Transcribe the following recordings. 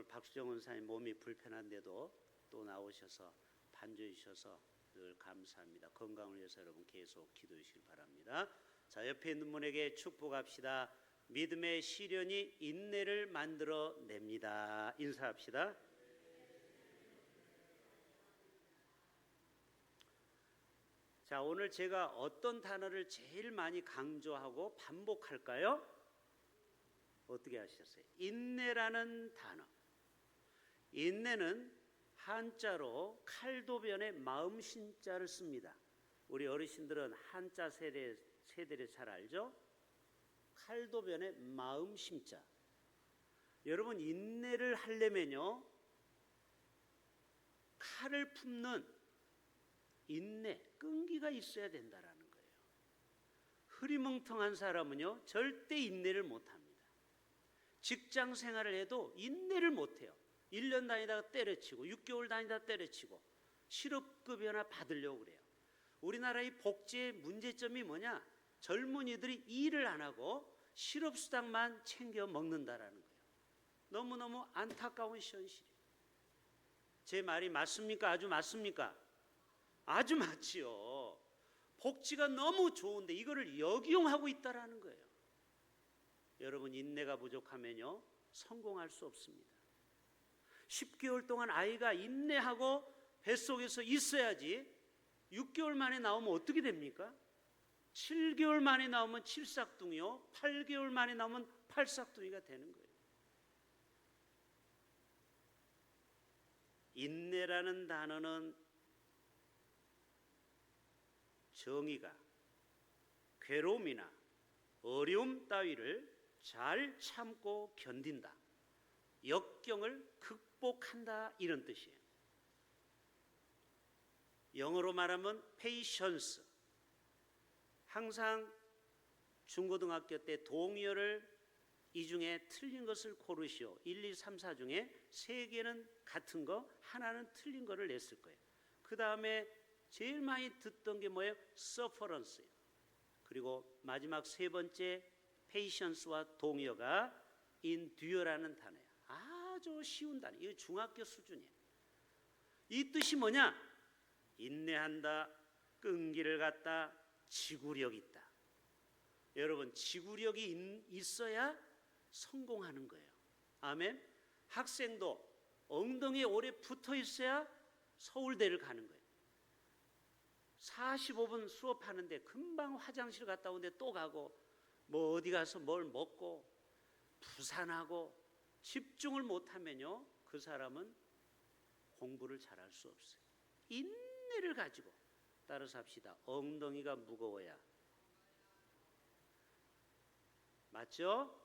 오늘 박수정 원사님 몸이 불편한데도 또 나오셔서 반주해 주셔서 늘 감사합니다. 건강을 위해서 여러분 계속 기도해 주시길 바랍니다. 자, 옆에 있는 분에게 축복합시다. 믿음의 시련이 인내를 만들어 냅니다. 인사합시다. 자, 오늘 제가 어떤 단어를 제일 많이 강조하고 반복할까요? 어떻게 하셨어요? 인내라는 단어. 인내는 한자로 칼도변의 마음신자를 씁니다. 우리 어르신들은 한자 세대를 잘 알죠? 칼도변의 마음심자. 여러분, 인내를 하려면요, 칼을 품는 인내, 끈기가 있어야 된다라는 거예요. 흐리멍텅한 사람은요, 절대 인내를 못합니다. 직장 생활을 해도 인내를 못해요. 1년 다니다가 때려치고 6개월 다니다가 때려치고 실업급여나 받으려고 그래요. 우리나라의 복지의 문제점이 뭐냐? 젊은이들이 일을 안 하고 실업수당만 챙겨 먹는다라는 거예요. 너무너무 안타까운 현실이에요. 제 말이 맞습니까? 아주 맞습니까? 아주 맞지요. 복지가 너무 좋은데 이거를 역이용하고 있다라는 거예요. 여러분, 인내가 부족하면요, 성공할 수 없습니다. 10개월 동안 아이가 인내하고 뱃속에서 있어야지 6개월 만에 나오면 어떻게 됩니까? 7개월 만에 나오면 칠삭둥이요, 8개월 만에 나오면 팔삭둥이가 되는 거예요. 인내라는 단어는 정의가 괴로움이나 어려움 따위를 잘 참고 견딘다, 역경을 극복한다, 이런 뜻이에요. 영어로 말하면 patience. 항상 중고등학교 때 동의어를 이 중에 틀린 것을 고르시오. 1, 2, 3, 4 중에 3개는 같은 거, 하나는 틀린 거를 냈을 거예요. 그 다음에 제일 많이 듣던 게 뭐예요? sufferance예요. 그리고 마지막 3번째 patience와 동의어가 endure라는 단어예요. 아주 쉬운 단어. 이거 중학교 수준이에요. 이 뜻이 뭐냐? 인내한다, 끈기를 갖다, 지구력 있다. 여러분, 지구력이 있어야 성공하는 거예요. 아멘. 학생도 엉덩이에 오래 붙어 있어야 서울대를 가는 거예요. 45분 수업하는데 금방 화장실 갔다 오는데 또 가고, 뭐 어디 가서 뭘 먹고 부산하고 집중을 못하면요, 그 사람은 공부를 잘할 수 없어요. 인내를 가지고, 따라서 합시다. 엉덩이가 무거워야. 맞죠?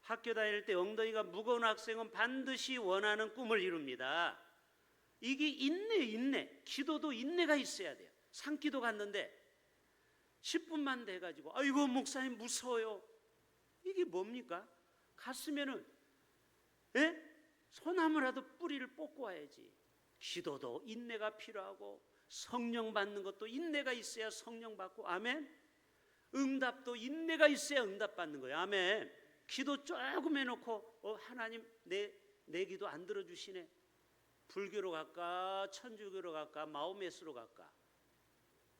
학교 다닐 때 엉덩이가 무거운 학생은 반드시 원하는 꿈을 이룹니다. 이게 인내. 기도도 인내가 있어야 돼요. 산기도 갔는데 10분만 돼가지고 아이고 목사님 무서워요. 이게 뭡니까? 갔으면은 소나무라도 뿌리를 뽑고 와야지. 기도도 인내가 필요하고, 성령 받는 것도 인내가 있어야 성령 받고, 아멘. 응답도 인내가 있어야 응답 받는 거예요. 아멘. 기도 조금 해놓고 하나님 내 기도 안 들어주시네. 불교로 갈까 천주교로 갈까 마호메스로 갈까,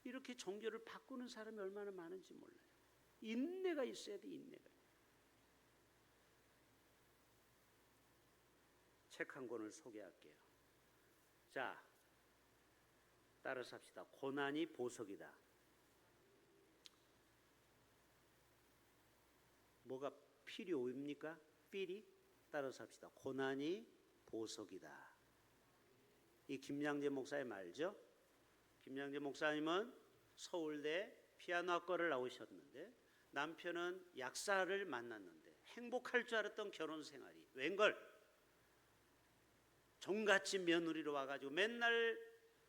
이렇게 종교를 바꾸는 사람이 얼마나 많은지 몰라요. 인내가 있어야 돼. 인내가. 책 한 권을 소개할게요. 자, 따라서 합시다. 고난이 보석이다. 뭐가 필요입니까? 필이? 따라서 합시다. 고난이 보석이다. 이 김양재 목사의 말죠. 김양재 목사님은 서울대 피아노학과를 나오셨는데 남편은 약사를 만났는데 행복할 줄 알았던 결혼 생활이 웬걸 종갓집 며느리로 와가지고 맨날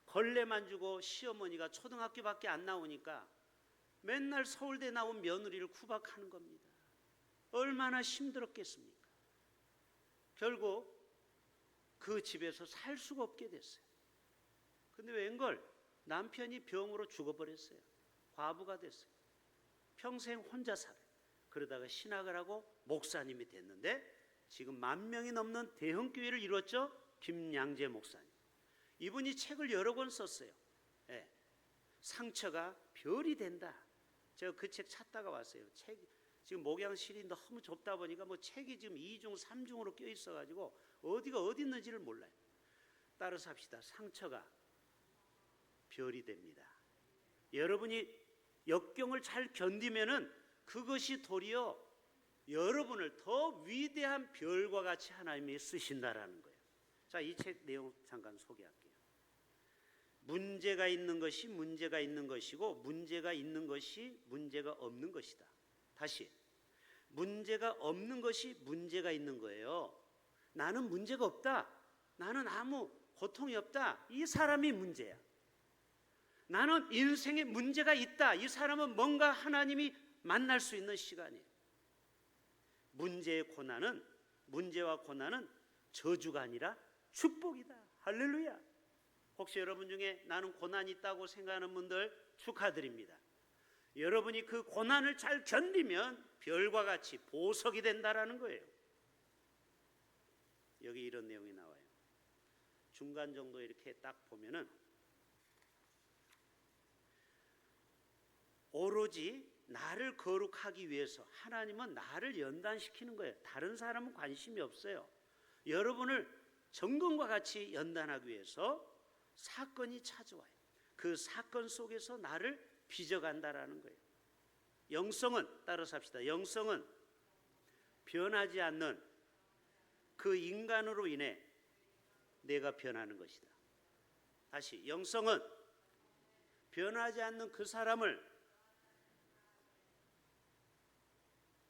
걸레만 주고, 시어머니가 초등학교밖에 안 나오니까 맨날 서울대 나온 며느리를 구박하는 겁니다. 얼마나 힘들었겠습니까? 결국 그 집에서 살 수가 없게 됐어요. 근데 웬걸 남편이 병으로 죽어버렸어요. 과부가 됐어요. 평생 혼자 살아요. 그러다가 신학을 하고 목사님이 됐는데 지금 10,000명이 넘는 대형 교회를 이뤘죠. 김양재 목사님. 이분이 책을 여러 권 썼어요. 예. 상처가 별이 된다. 제가 그 책 찾다가 왔어요. 책 지금 목양실이 너무 좁다 보니까 뭐 책이 지금 2중 3중으로 껴 있어가지고 어디가 어디 있는지를 몰라요. 따라서 합시다. 상처가 별이 됩니다. 여러분이 역경을 잘 견디면은 그것이 도리어 여러분을 더 위대한 별과 같이 하나님이 쓰신다라는 거예요. 자, 이 책 내용 잠깐 소개할게요. 문제가 있는 것이 문제가 있는 것이고 문제가 있는 것이 문제가 없는 것이다. 다시, 문제가 없는 것이 문제가 있는 거예요. 나는 문제가 없다. 나는 아무 고통이 없다. 이 사람이 문제야. 나는 인생에 문제가 있다. 이 사람은 뭔가 하나님이 만날 수 있는 시간이에요. 문제와 고난은 저주가 아니라 축복이다. 할렐루야. 혹시 여러분 중에 나는 고난이 있다고 생각하는 분들 축하드립니다. 여러분이 그 고난을 잘 견디면 별과 같이 보석이 된다라는 거예요. 여기 이런 내용이 나와요. 중간 정도 이렇게 딱 보면은 오로지 나를 거룩하기 위해서 하나님은 나를 연단시키는 거예요. 다른 사람은 관심이 없어요. 여러분을 정금과 같이 연단하기 위해서 사건이 찾아와요. 그 사건 속에서 나를 빚어간다라는 거예요. 영성은, 따라서 합시다. 영성은 변하지 않는 그 인간으로 인해 내가 변하는 것이다. 다시, 영성은 변하지 않는 그 사람을,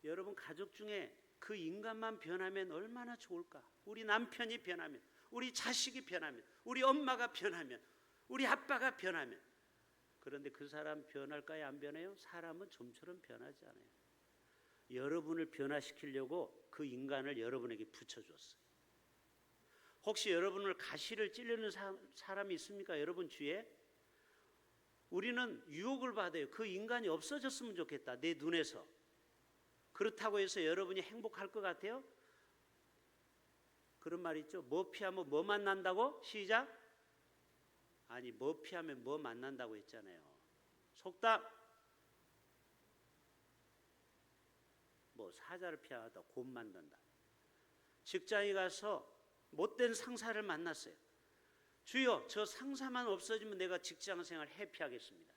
여러분 가족 중에 그 인간만 변하면 얼마나 좋을까? 우리 남편이 변하면, 우리 자식이 변하면, 우리 엄마가 변하면, 우리 아빠가 변하면. 그런데 그 사람 변할까요? 안 변해요? 사람은 좀처럼 변하지 않아요. 여러분을 변화시키려고 그 인간을 여러분에게 붙여줬어요. 혹시 여러분을 가시를 찌르는 사람이 있습니까? 여러분 주위에? 우리는 유혹을 받아요. 그 인간이 없어졌으면 좋겠다. 내 눈에서. 그렇다고 해서 여러분이 행복할 것 같아요? 그런 말 있죠. 뭐 피하면 뭐 만난다고? 시작. 아니, 뭐 피하면 뭐 만난다고 했잖아요. 속담. 뭐 사자를 피하다 곰 만난다. 직장에 가서 못된 상사를 만났어요. 주여, 저 상사만 없어지면 내가 직장 생활 해피하겠습니다.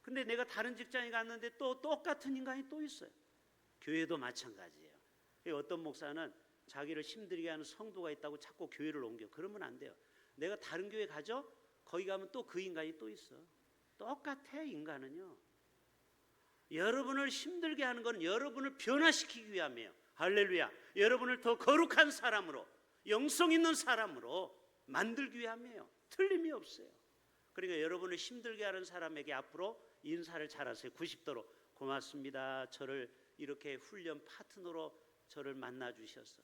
근데 내가 다른 직장에 갔는데 또 똑같은 인간이 또 있어요. 교회도 마찬가지예요. 어떤 목사는 자기를 힘들게 하는 성도가 있다고 자꾸 교회를 옮겨. 그러면 안 돼요. 내가 다른 교회 가죠? 거기 가면 또 그 인간이 또 있어. 똑같아. 인간은요. 여러분을 힘들게 하는 건 여러분을 변화시키기 위함이에요. 할렐루야. 여러분을 더 거룩한 사람으로, 영성 있는 사람으로 만들기 위함이에요. 틀림이 없어요. 그러니까 여러분을 힘들게 하는 사람에게 앞으로 인사를 잘하세요. 90도로. 고맙습니다. 저를 이렇게 훈련 파트너로 저를 만나주셔서.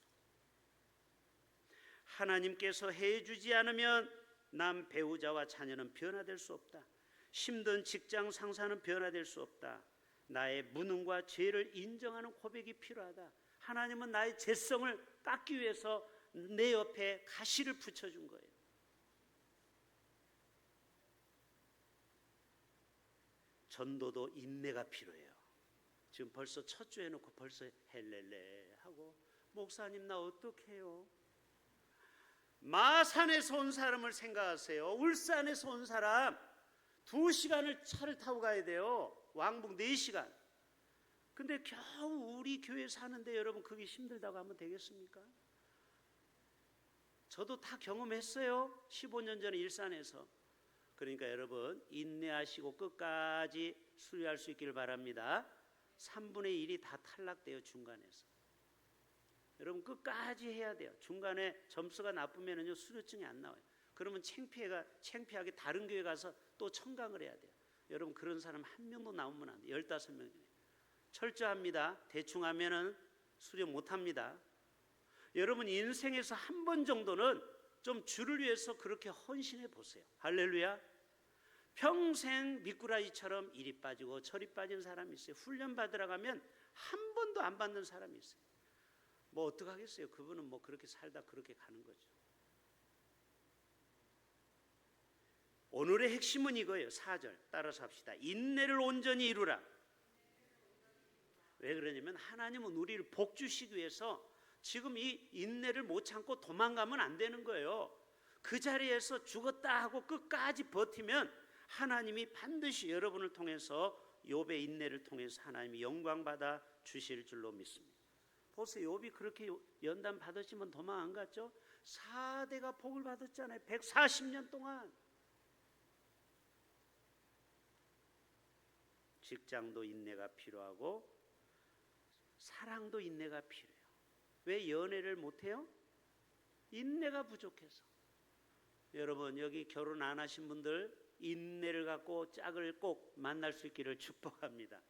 하나님께서 해주지 않으면 남 배우자와 자녀는 변화될 수 없다. 힘든 직장 상사는 변화될 수 없다. 나의 무능과 죄를 인정하는 고백이 필요하다. 하나님은 나의 죄성을 깎기 위해서 내 옆에 가시를 붙여준 거예요. 전도도 인내가 필요해요. 지금 벌써 첫 주 해놓고 벌써 헬렐레 하고, 목사님 나 어떡해요? 마산에서 온 사람을 생각하세요. 울산에서 온 사람 2시간을 차를 타고 가야 돼요. 왕복 4시간. 근데 겨우 우리 교회 사는데 여러분 그게 힘들다고 하면 되겠습니까? 저도 다 경험했어요. 15년 전에 일산에서. 그러니까 여러분 인내하시고 끝까지 수료할 수 있기를 바랍니다. 3분의 1이 다 탈락돼요. 중간에서. 여러분 끝까지 해야 돼요. 중간에 점수가 나쁘면은요 수료증이 안 나와요. 그러면 창피하게 다른 교회 가서 또 청강을 해야 돼요. 여러분 그런 사람 한 명도 나오면 안 돼요. 15명 중에. 철저합니다. 대충 하면은 수료 못 합니다. 여러분 인생에서 한 번 정도는 좀 주를 위해서 그렇게 헌신해 보세요. 할렐루야. 평생 미꾸라지처럼 이리 빠지고 저리 빠진 사람이 있어요. 훈련 받으러 가면 한 번도 안 받는 사람이 있어요. 뭐 어떡하겠어요. 그분은 뭐 그렇게 살다 그렇게 가는 거죠. 오늘의 핵심은 이거예요. 4절 따라서 합시다. 인내를 온전히 이루라. 왜 그러냐면 하나님은 우리를 복 주시기 위해서 지금 이 인내를 못 참고 도망가면 안 되는 거예요. 그 자리에서 죽었다 하고 끝까지 버티면 하나님이 반드시 여러분을 통해서 욥의 인내를 통해서 하나님이 영광 받아 주실 줄로 믿습니다. 보세요. 욥이 그렇게 연단 받으시면 도망 안 갔죠? 4대가 복을 받았잖아요. 140년 동안. 직장도 인내가 필요하고 사랑도 인내가 필요해요. 왜 연애를 못해요? 인내가 부족해서. 여러분 여기 결혼 안 하신 분들 인내를 갖고 짝을 꼭 만날 수 있기를 축복합니다.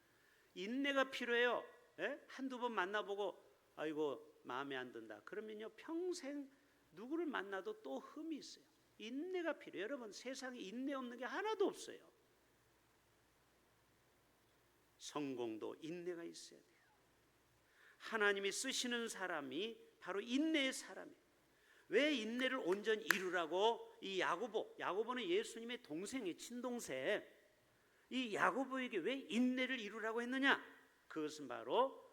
인내가 필요해요. 예? 한두 번 만나보고 아이고 마음에 안 든다 그러면요 평생 누구를 만나도 또 흠이 있어요. 인내가 필요해요. 여러분 세상에 인내 없는 게 하나도 없어요. 성공도 인내가 있어야 돼요. 하나님이 쓰시는 사람이 바로 인내의 사람이에요. 왜 인내를 온전히 이루라고 이 야고보는 예수님의 동생이에요. 친동생. 이 야고보에게 왜 인내를 이루라고 했느냐? 그것은 바로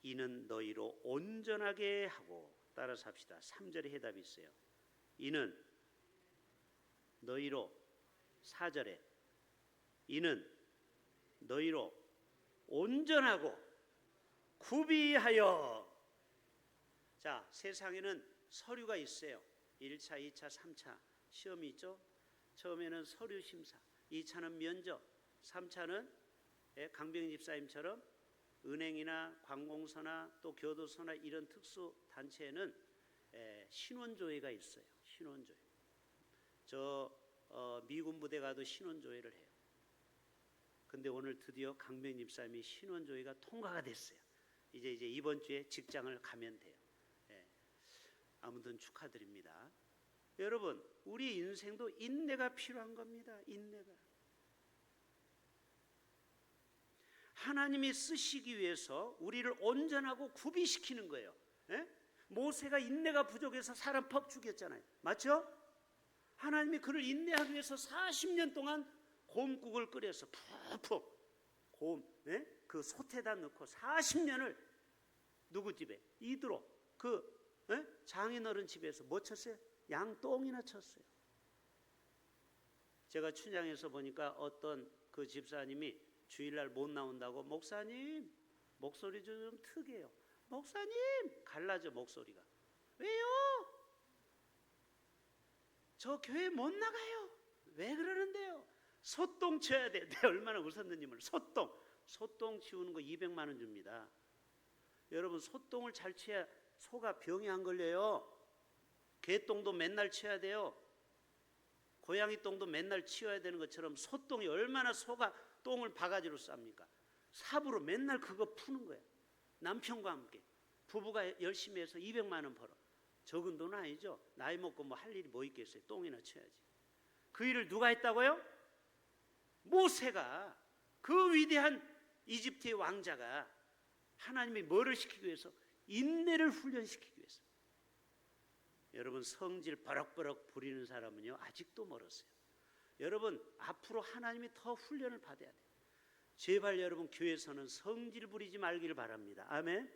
이는 너희로 온전하게 하고, 따라서 합시다. 3절에 해답이 있어요. 이는 너희로, 4절에 이는 너희로 온전하고 구비하여. 자, 세상에는 서류가 있어요. 1차, 2차, 3차 시험이 있죠. 처음에는 서류 심사, 2차는 면접, 3차는 강병희 집사님처럼 은행이나 관공서나 또 교도소나 이런 특수 단체에는 신원조회가 있어요. 신원조회. 미군 부대 가도 신원조회를 해요. 근데 오늘 드디어 강병희 집사님이 신원조회가 통과가 됐어요. 이제 이번 주에 직장을 가면 돼요. 아무튼 축하드립니다. 여러분 우리 인생도 인내가 필요한 겁니다. 인내가. 하나님이 쓰시기 위해서 우리를 온전하고 구비시키는 거예요. 모세가 인내가 부족해서 사람 퍽 죽였잖아요. 맞죠? 하나님이 그를 인내하기 위해서 40년 동안 곰국을 끓여서 푹푹 그 솥에다 넣고 40년을 누구 집에? 이드로 장인어른 집에서 뭐 쳤어요? 양똥이나 쳤어요. 제가 춘향에서 보니까 어떤 그 집사님이 주일날 못 나온다고 목사님 목소리 좀 특이해요. 목사님 갈라져 목소리가. 왜요? 저 교회 못 나가요. 왜 그러는데요? 소똥 쳐야 돼. 내가 얼마나 웃었는지 몰라. 소똥 치우는 거 200만 원 줍니다. 여러분 소똥을 잘 쳐야 소가 병이 안 걸려요. 개똥도 맨날 치워야 돼요. 고양이 똥도 맨날 치워야 되는 것처럼 소똥이 얼마나 소가 똥을 바가지로 쌉니까? 삽으로 맨날 그거 푸는 거예요. 남편과 함께 부부가 열심히 해서 200만 원 벌어. 적은 돈 아니죠. 나이 먹고 뭐 할 일이 뭐 있겠어요. 똥이나 쳐야지. 그 일을 누가 했다고요? 모세가, 그 위대한 이집트의 왕자가 하나님이 뭐를 시키기 위해서? 인내를 훈련시키기 위해서. 여러분 성질 버럭버럭 부리는 사람은요 아직도 멀었어요. 여러분 앞으로 하나님이 더 훈련을 받아야 돼요. 제발 여러분 교회에서는 성질 부리지 말기를 바랍니다. 아멘.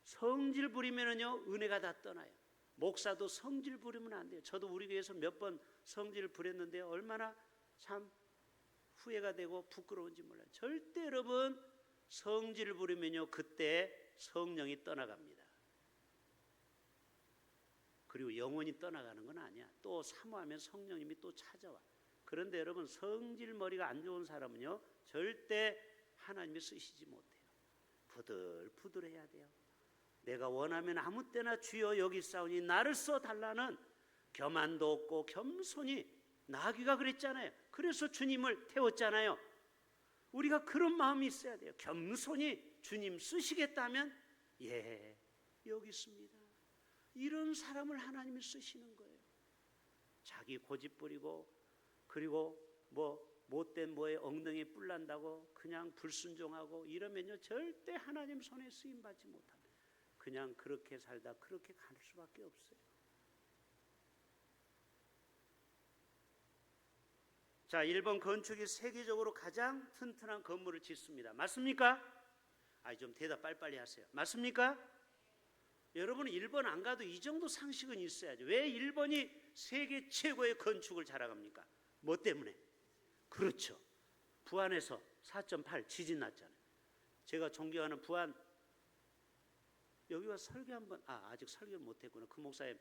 성질 부리면은요 은혜가 다 떠나요. 목사도 성질 부리면 안 돼요. 저도 우리 교회에서 몇 번 성질을 부렸는데요 얼마나 참 후회가 되고 부끄러운지 몰라요. 절대 여러분 성질을 부리면요 그때 성령이 떠나갑니다. 그리고 영원히 떠나가는 건 아니야. 또 사모하면 성령님이 또 찾아와. 그런데 여러분 성질머리가 안 좋은 사람은요 절대 하나님이 쓰시지 못해요. 부들부들해야 돼요. 내가 원하면 아무 때나 주여 여기 있사오니 나를 써달라는 교만도 없고 겸손히, 나귀가 그랬잖아요. 그래서 주님을 태웠잖아요. 우리가 그런 마음이 있어야 돼요. 겸손히 주님 쓰시겠다면 예 여기 있습니다. 이런 사람을 하나님이 쓰시는 거예요. 자기 고집 부리고 그리고 뭐 못된 뭐에 엉덩이에 뿔 난다고 그냥 불순종하고 이러면요 절대 하나님 손에 쓰임 받지 못합니다. 그냥 그렇게 살다 그렇게 갈 수밖에 없어요. 자, 일본 건축이 세계적으로 가장 튼튼한 건물을 짓습니다. 맞습니까? 좀 대답 빨리빨리 하세요. 맞습니까? 여러분은 일본 안 가도 이 정도 상식은 있어야죠. 왜 일본이 세계 최고의 건축을 자랑합니까? 뭐 때문에? 그렇죠. 부안에서 4.8 지진 났잖아요. 제가 존경하는 부안, 여기 와서 설교 한번, 아직 설교 못했구나. 그 목사님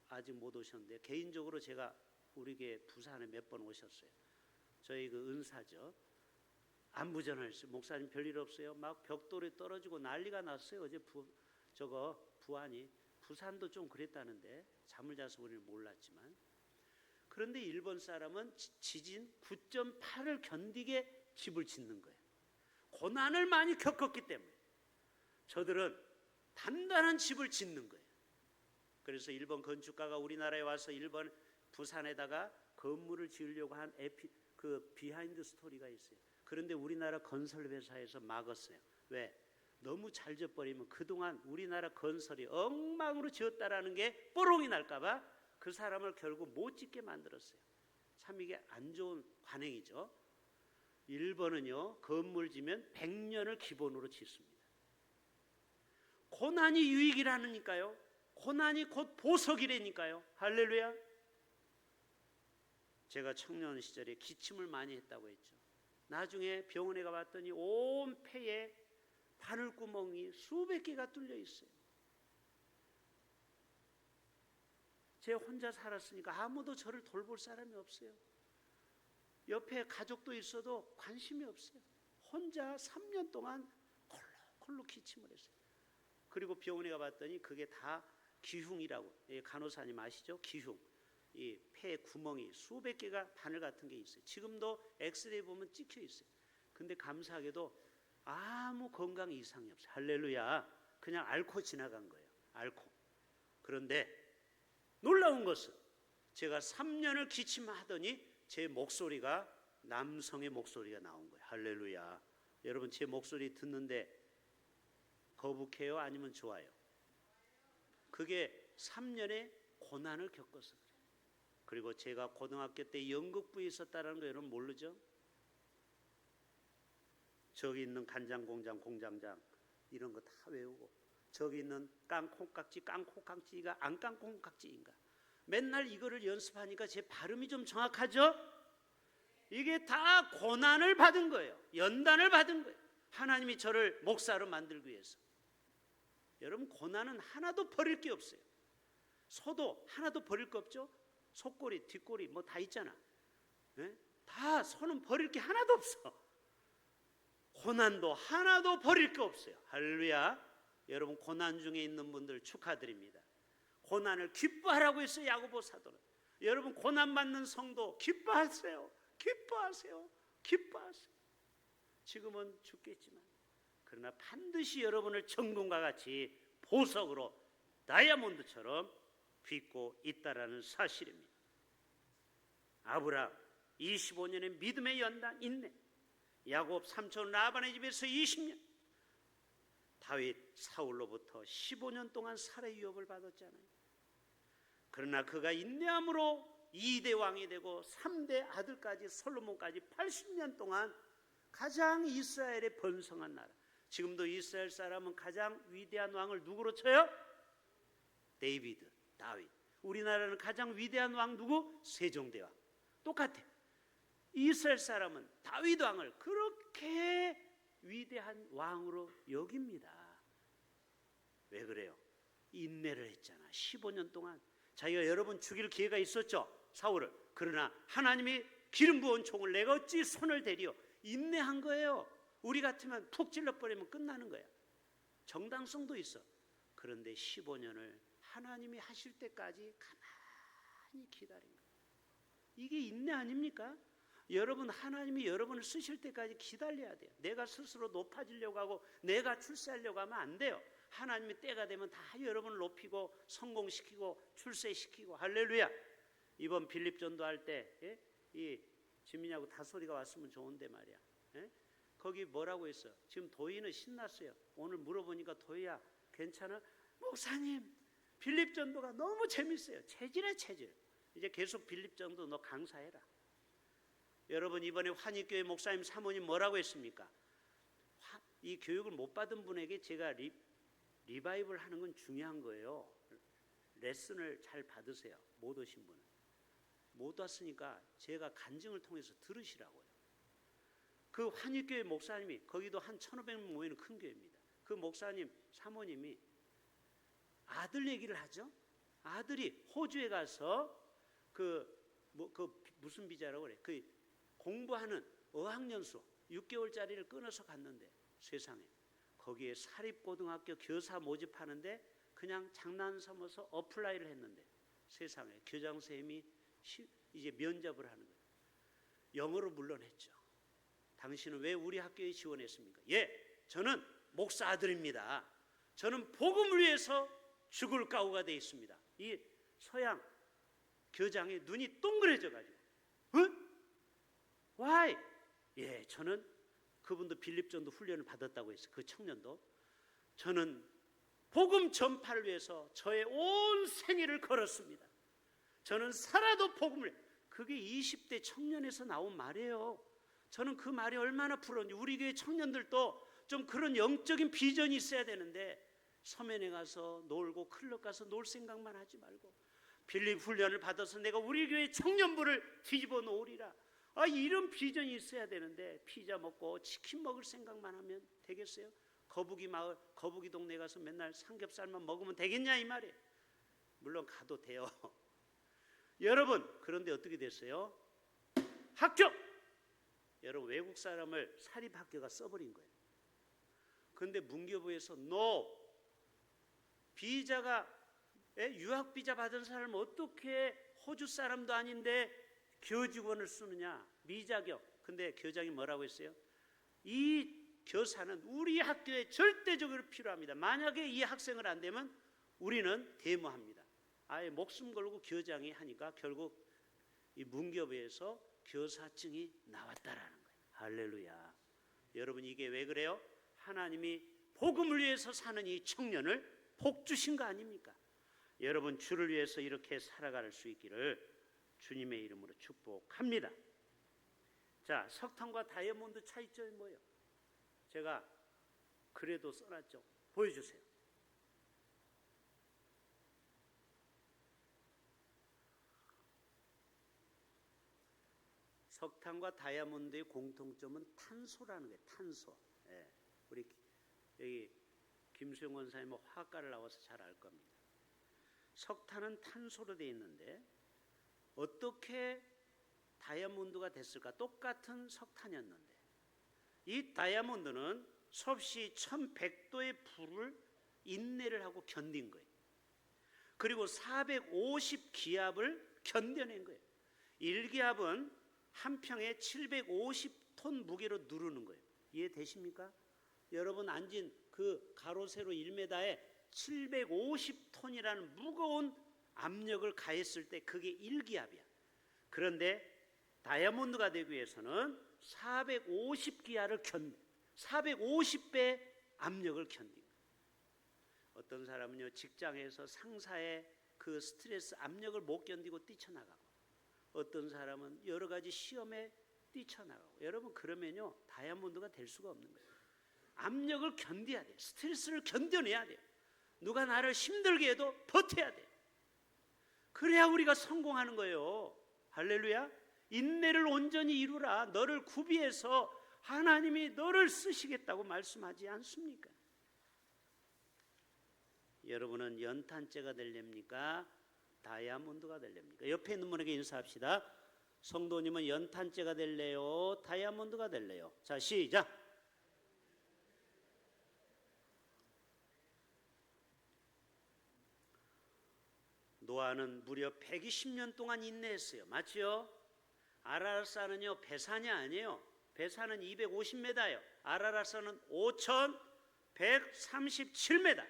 아직 못 오셨는데, 개인적으로 제가 우리 교회 부산에 몇 번 오셨어요. 저희 그 은사죠. 안부전을 했어요. 목사님 별일 없어요. 막 벽돌이 떨어지고 난리가 났어요. 어제 부안이. 부산도 좀 그랬다는데 잠을 자서 우리는 몰랐지만. 그런데 일본 사람은 지진 9.8을 견디게 집을 짓는 거예요. 고난을 많이 겪었기 때문에 저들은 단단한 집을 짓는 거예요. 그래서 일본 건축가가 우리나라에 와서 일본 부산에다가 건물을 지으려고 한 비하인드 스토리가 있어요. 그런데 우리나라 건설 회사에서 막았어요. 왜? 너무 잘 지어버리면 그동안 우리나라 건설이 엉망으로 지었다라는 게 뽀롱이 날까봐 그 사람을 결국 못 짓게 만들었어요. 참 이게 안 좋은 관행이죠. 일본은요, 건물 지면 100년을 기본으로 짓습니다. 고난이 유익이라니까요. 고난이 곧 보석이라니까요. 할렐루야. 제가 청년 시절에 기침을 많이 했다고 했죠. 나중에 병원에 가봤더니 온 폐에 바늘구멍이 수백 개가 뚫려 있어요. 제가 혼자 살았으니까 아무도 저를 돌볼 사람이 없어요. 옆에 가족도 있어도 관심이 없어요. 혼자 3년 동안 콜록 기침을 했어요. 그리고 병원에 가봤더니 그게 다 기흉이라고, 간호사님 아시죠? 기흉. 이 폐 구멍이 수백 개가 바늘 같은 게 있어요. 지금도 엑스레이 보면 찍혀 있어요. 근데 감사하게도 아무 건강 이상이 없어요. 할렐루야. 그냥 앓고 지나간 거예요. 앓고. 그런데 놀라운 것은 제가 3년을 기침하더니 제 목소리가 남성의 목소리가 나온 거예요. 할렐루야. 여러분 제 목소리 듣는데 거북해요? 아니면 좋아요? 그게 3년의 고난을 겪어서 그래요. 그리고 제가 고등학교 때 연극부에 있었다는 거 여러분 모르죠? 저기 있는 간장공장, 공장장 이런 거 다 외우고, 저기 있는 깡콩깍지가 안 깡콩깍지인가, 맨날 이거를 연습하니까 제 발음이 좀 정확하죠? 이게 다 고난을 받은 거예요. 연단을 받은 거예요. 하나님이 저를 목사로 만들기 위해서. 여러분 고난은 하나도 버릴 게 없어요. 소도 하나도 버릴 거 없죠? 속꼬리, 뒷꼬리 뭐 다 있잖아. 네? 다 소는 버릴 게 하나도 없어. 고난도 하나도 버릴 게 없어요. 할렐루야. 여러분 고난 중에 있는 분들 축하드립니다. 고난을 기뻐하라고 했어요. 야고보 사도는. 여러분 고난 받는 성도 기뻐하세요. 기뻐하세요. 기뻐하세요. 지금은 죽겠지만 그러나 반드시 여러분을 정금과 같이 보석으로 다이아몬드처럼 빚고 있다라는 사실입니다. 아브라함 25년의 믿음의 연단 인내, 야곱 삼촌 라반의 집에서 20년, 다윗 사울로부터 15년 동안 살해 위협을 받았잖아요. 그러나 그가 인내함으로 2대 왕이 되고 3대 아들까지 솔로몬까지 80년 동안 가장 이스라엘의 번성한 나라. 지금도 이스라엘 사람은 가장 위대한 왕을 누구로 쳐요? 데이비드, 다윗. 우리나라는 가장 위대한 왕 누구? 세종대왕. 똑같아. 이스라엘 사람은 다윗 왕을 그렇게 위대한 왕으로 여깁니다. 왜 그래요? 인내를 했잖아. 15년 동안 자기가 여러 번 죽일 기회가 있었죠, 사울을. 그러나 하나님이 기름 부은 총을 내가 어찌 손을 대리요. 인내한 거예요. 우리 같으면 푹 찔러버리면 끝나는 거야. 정당성도 있어. 그런데 15년을 하나님이 하실 때까지 가만히 기다린 거예요. 이게 인내 아닙니까? 여러분 하나님이 여러분을 쓰실 때까지 기다려야 돼요. 내가 스스로 높아지려고 하고 내가 출세하려고 하면 안 돼요. 하나님이 때가 되면 다 여러분을 높이고 성공시키고 출세시키고. 할렐루야. 이번 빌립전도 할 때 이 지민이하고 다소리가 왔으면 좋은데 말이야. 거기 뭐라고 했어? 지금 도희는 신났어요. 오늘 물어보니까 도희야 괜찮아? 목사님, 빌립 전도가 너무 재밌어요. 체질에 체질. 이제 계속 빌립 전도 너 강사해라. 여러분, 이번에 환희교회 목사님 사모님 뭐라고 했습니까? 이 교육을 못 받은 분에게 제가 리바이벌 하는 건 중요한 거예요. 레슨을 잘 받으세요. 못 오신 분은. 못 왔으니까 제가 간증을 통해서 들으시라고요. 그 환희교회 목사님이, 거기도 한 1,500명 모이는 큰 교회입니다. 그 목사님 사모님이 아들 얘기를 하죠. 아들이 호주에 가서 무슨 비자라고 그래? 그 공부하는 어학연수 6개월짜리를 끊어서 갔는데, 세상에 거기에 사립고등학교 교사 모집하는데 그냥 장난 삼아서 어플라이를 했는데, 세상에 교장 선생님이 이제 면접을 하는 거예요. 영어로 물러냈죠. 당신은 왜 우리 학교에 지원했습니까? 예, 저는 목사 아들입니다. 저는 복음을 위해서 죽을 각오가 되어 있습니다. 이 서양 교장의 눈이 동그래져 가지고, Why? 예, 저는 그분도 빌립전도 훈련을 받았다고 했어요. 그 청년도. 저는 복음 전파를 위해서 저의 온 생애를 걸었습니다. 저는 살아도 복음을. 그게 20대 청년에서 나온 말이에요. 저는 그 말이 얼마나 부러운지. 우리 교회 청년들도 좀 그런 영적인 비전이 있어야 되는데, 서면에 가서 놀고 클럽 가서 놀 생각만 하지 말고 빌립 훈련을 받아서 내가 우리 교회 청년부를 뒤집어 놓으리라. 이런 비전이 있어야 되는데, 피자 먹고 치킨 먹을 생각만 하면 되겠어요? 거북이 마을, 거북이 동네 가서 맨날 삼겹살만 먹으면 되겠냐 이 말이에요. 물론 가도 돼요. 여러분, 그런데 어떻게 됐어요? 합격! 여러분, 외국 사람을 사립학교가 써버린 거예요. 그런데 문교부에서 NO! 비자가, 유학비자 받은 사람은 어떻게 호주 사람도 아닌데 교직원을 쓰느냐, 미자격. 근데 교장이 뭐라고 했어요? 이 교사는 우리 학교에 절대적으로 필요합니다. 만약에 이 학생을 안 되면 우리는 데모합니다. 아예 목숨 걸고 교장이 하니까 결국 이 문교부에서 교사증이 나왔다라는 거예요. 할렐루야. 여러분, 이게 왜 그래요? 하나님이 복음을 위해서 사는 이 청년을 복 주신 거 아닙니까? 여러분, 주를 위해서 이렇게 살아갈 수 있기를 주님의 이름으로 축복합니다. 자, 석탄과 다이아몬드 차이점이 뭐예요? 제가 그래도 써놨죠. 보여주세요. 석탄과 다이아몬드의 공통점은 탄소라는 거예요. 탄소. 예, 우리 여기 김수영 원사님은 화학과를 나와서 잘 알 겁니다. 석탄은 탄소로 되어 있는데 어떻게 다이아몬드가 됐을까? 똑같은 석탄이었는데 이 다이아몬드는 섭씨 1100도의 불을 인내를 하고 견딘 거예요. 그리고 450기압을 견뎌낸 거예요. 1기압은 한 평에 750톤 무게로 누르는 거예요. 이해되십니까? 여러분 앉은 그 가로 세로 1m에 750톤이라는 무거운 압력을 가했을 때 그게 1기압이야. 그런데 다이아몬드가 되기 위해서는 450기압을 450배 압력을 견딘 거예요. 어떤 사람은요, 직장에서 상사의 그 스트레스 압력을 못 견디고 뛰쳐나가고, 어떤 사람은 여러 가지 시험에 뛰쳐나가고. 여러분, 그러면요 다이아몬드가 될 수가 없는 거예요. 압력을 견뎌야 돼요. 스트레스를 견뎌내야 돼요. 누가 나를 힘들게 해도 버텨야 돼요. 그래야 우리가 성공하는 거예요. 할렐루야. 인내를 온전히 이루라. 너를 구비해서 하나님이 너를 쓰시겠다고 말씀하지 않습니까? 여러분은 연탄재가 되렵니까? 다이아몬드가 되렵니까? 옆에 있는 분에게 인사합시다. 성도님은 연탄재가 될래요? 다이아몬드가 될래요? 자, 시작. 노아는 무려 120년 동안 인내했어요. 맞죠? 아라라산은요 배산이 아니에요. 배산은 250m예요. 아라라산은 5137m.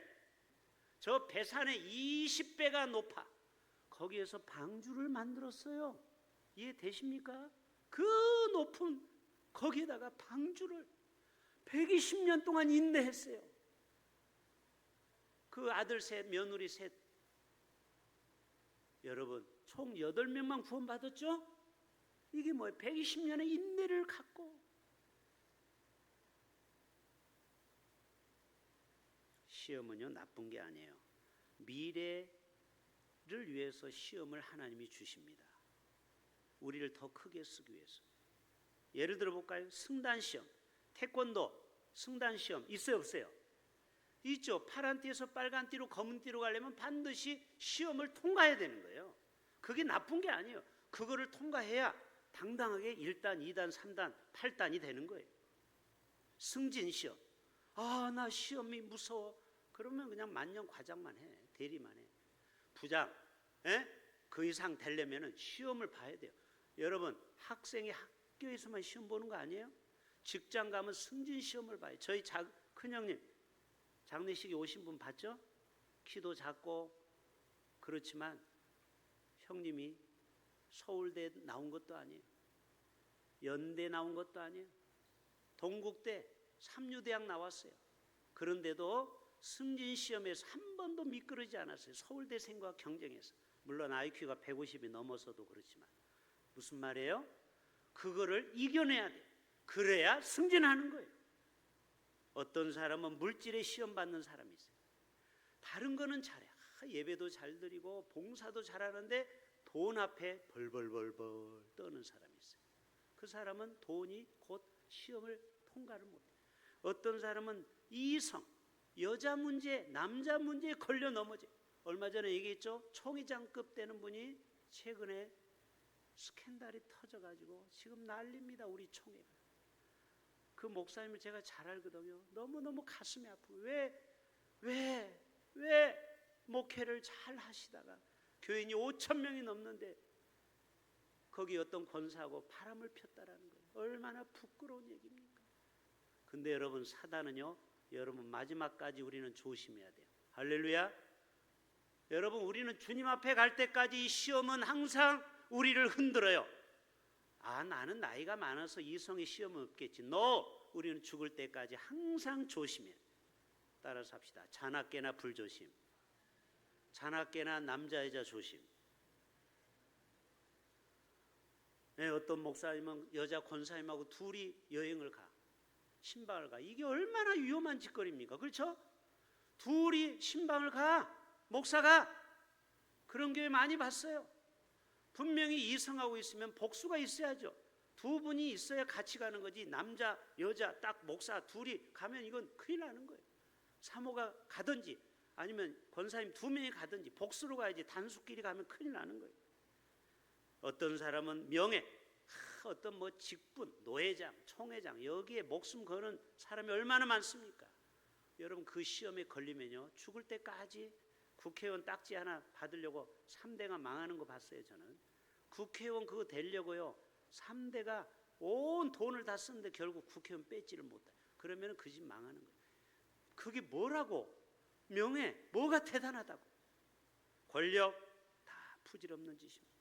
저 배산의 20배가 높아. 거기에서 방주를 만들었어요. 이해되십니까? 그 높은 거기에다가 방주를 120년 동안 인내했어요. 그 아들 셋, 며느리 셋. 여러분, 총 8명만 구원받았죠? 이게 뭐예요? 120년의 인내를 갖고. 시험은요, 나쁜 게 아니에요. 미래를 위해서 시험을 하나님이 주십니다. 우리를 더 크게 쓰기 위해서. 예를 들어 볼까요? 승단시험, 태권도 승단시험 있어요, 없어요? 있죠. 파란 띠에서 빨간 띠로 검은 띠로 가려면 반드시 시험을 통과해야 되는 거예요. 그게 나쁜 게 아니에요. 그거를 통과해야 당당하게 1단, 2단, 3단, 8단이 되는 거예요. 승진시험. 나 시험이 무서워. 그러면 그냥 만년 과장만 해. 대리만 해. 부장, 그 이상 되려면 시험을 봐야 돼요. 여러분, 학생이 학교에서만 시험 보는 거 아니에요? 직장 가면 승진시험을 봐요. 저희 큰형님 장례식에 오신 분 봤죠? 키도 작고 그렇지만 형님이 서울대 나온 것도 아니에요. 연대 나온 것도 아니에요. 동국대 삼류대학 나왔어요. 그런데도 승진시험에서 한 번도 미끄러지지 않았어요. 서울대생과 경쟁해서. 물론 IQ가 150이 넘어서도 그렇지만. 무슨 말이에요? 그거를 이겨내야 돼요. 그래야 승진하는 거예요. 어떤 사람은 물질에 시험 받는 사람이 있어요. 다른 거는 잘해. 예배도 잘 드리고 봉사도 잘하는데 돈 앞에 벌벌벌벌 떠는 사람이 있어요. 그 사람은 돈이 곧 시험을 통과를 못해요. 어떤 사람은 이성, 여자 문제, 남자 문제에 걸려 넘어져요. 얼마 전에 얘기했죠? 총회장급 되는 분이 최근에 스캔들이 터져가지고 지금 난립니다. 우리 총회가. 그 목사님을 제가 잘 알거든요. 너무너무 가슴이 아프고 왜 목회를 잘 하시다가 교인이 5,000명이 넘는데 거기 어떤 권사하고 바람을 폈다라는 거예요. 얼마나 부끄러운 얘기입니까? 근데 여러분, 사단은요, 여러분 마지막까지 우리는 조심해야 돼요. 할렐루야. 여러분, 우리는 주님 앞에 갈 때까지 이 시험은 항상 우리를 흔들어요. 나는 나이가 많아서 이성의 시험은 없겠지. 우리는 죽을 때까지 항상 조심해. 따라서 합시다. 자나깨나 불조심. 자나깨나 남자 여자 조심. 어떤 목사님은 여자 권사님하고 둘이 여행을 가. 신방을 가. 이게 얼마나 위험한 짓거리입니까? 그렇죠? 둘이 신방을 가. 목사가. 그런 교회 많이 봤어요. 분명히 이성하고 있으면 복수가 있어야죠. 두 분이 있어야 같이 가는 거지. 남자, 여자, 딱 목사 둘이 가면 이건 큰일 나는 거예요. 사모가 가든지 아니면 권사님 2명이 가든지 복수로 가야지. 단수끼리 가면 큰일 나는 거예요. 어떤 사람은 명예, 어떤 직분, 노회장, 총회장 여기에 목숨 거는 사람이 얼마나 많습니까? 여러분, 그 시험에 걸리면요, 죽을 때까지 국회의원 딱지 하나 받으려고 3대가 망하는 거 봤어요. 저는 국회의원 그거 되려고요 3대가 온 돈을 다 쓰는데 결국 국회의원 뺏지를 못해. 그러면 그 집 망하는 거예요. 그게 뭐라고? 명예, 뭐가 대단하다고? 권력, 다 부질없는 짓입니다.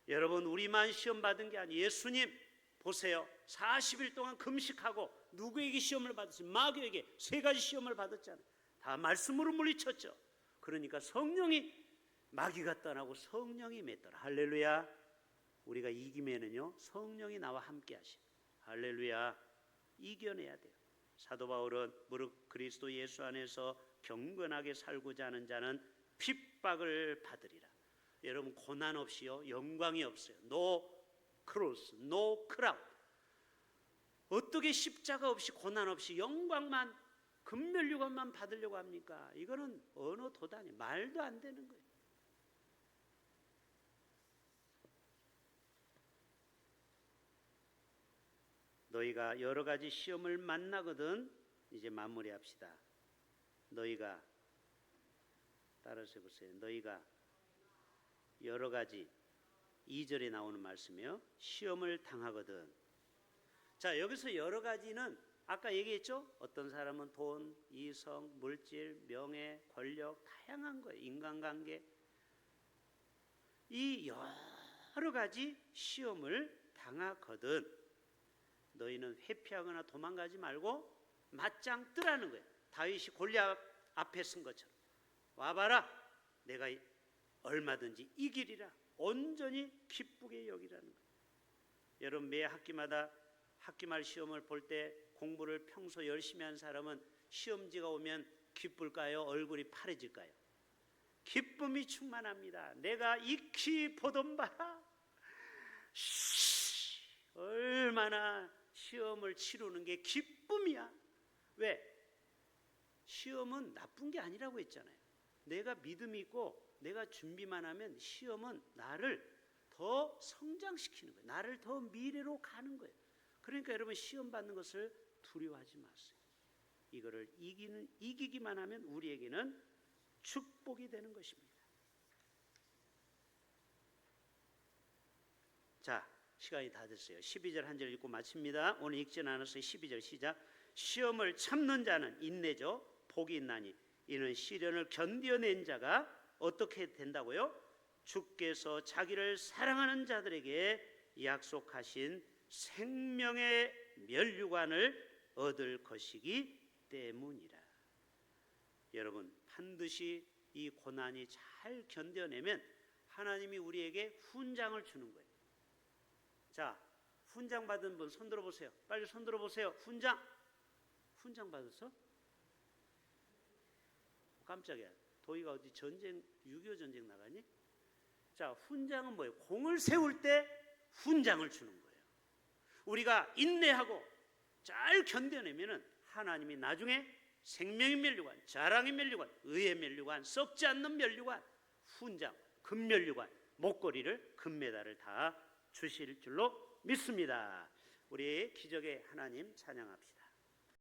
여러분, 우리만 시험 받은 게 아니에요. 예수님 보세요. 40일 동안 금식하고 누구에게 시험을 받았어요? 마귀에게 3가지 시험을 받았잖아요. 다 말씀으로 물리쳤죠. 그러니까 성령이, 마귀가 떠나고 성령이 맺더라. 할렐루야. 우리가 이기면은요, 성령이 나와 함께 하십니다. 할렐루야. 이겨내야 돼요. 사도 바울은 무릇 그리스도 예수 안에서 경건하게 살고자 하는 자는 핍박을 받으리라. 여러분, 고난 없이요 영광이 없어요. No cross, no crown. 어떻게 십자가 없이 고난 없이 영광만, 금멸류관만 받으려고 합니까? 이거는 어느 도단이 말도 안 되는 거예요. 너희가 여러 가지 시험을 만나거든. 이제 마무리합시다. 너희가, 따라서 해보세요. 너희가 여러 가지, 2절에 나오는 말씀이요, 시험을 당하거든. 자, 여기서 여러 가지는 아까 얘기했죠? 어떤 사람은 돈, 이성, 물질, 명예, 권력, 다양한 거예요. 인간관계. 이 여러 가지 시험을 당하거든 너희는 회피하거나 도망가지 말고 맞짱 뜨라는 거예요. 다윗이 골리앗 앞에 쓴 것처럼 와봐라, 내가 얼마든지 이기리라. 온전히 기쁘게 여기라는 거예요. 여러분, 매 학기마다 학기말 시험을 볼 때 공부를 평소 열심히 한 사람은 시험지가 오면 기쁠까요? 얼굴이 파래질까요? 기쁨이 충만합니다. 내가 익히 보던 바 얼마나 시험을 치르는 게 기쁨이야. 왜? 시험은 나쁜 게 아니라고 했잖아요. 내가 믿음이 있고 내가 준비만 하면 시험은 나를 더 성장시키는 거예요. 나를 더 미래로 가는 거예요. 그러니까 여러분, 시험 받는 것을 두려워하지 마세요. 이거를 이기기만 하면 우리에게는 축복이 되는 것입니다. 자, 시간이 다 됐어요. 12절 한 절 읽고 마칩니다. 오늘 읽지 않았어요. 12절 시작. 시험을 참는 자는 인내죠. 복이 있나니 이는 시련을 견뎌낸 자가 어떻게 된다고요? 주께서 자기를 사랑하는 자들에게 약속하신 생명의 면류관을 얻을 것이기 때문이라. 여러분, 반드시 이 고난이 잘 견뎌내면 하나님이 우리에게 훈장을 주는 거예요. 자, 훈장 받은 분 손 들어보세요. 빨리 손 들어보세요. 훈장 받았어? 깜짝이야. 도희가 어디 전쟁, 6.25 전쟁 나가니? 자, 훈장은 뭐예요? 공을 세울 때 훈장을 주는 거예요. 우리가 인내하고 잘 견뎌내면은 하나님이 나중에 생명의 면류관, 자랑의 면류관, 의의 면류관, 썩지 않는 면류관, 훈장, 금면류관, 목걸이를, 금메달을 다 주실 줄로 믿습니다. 우리 기적의 하나님 찬양합시다.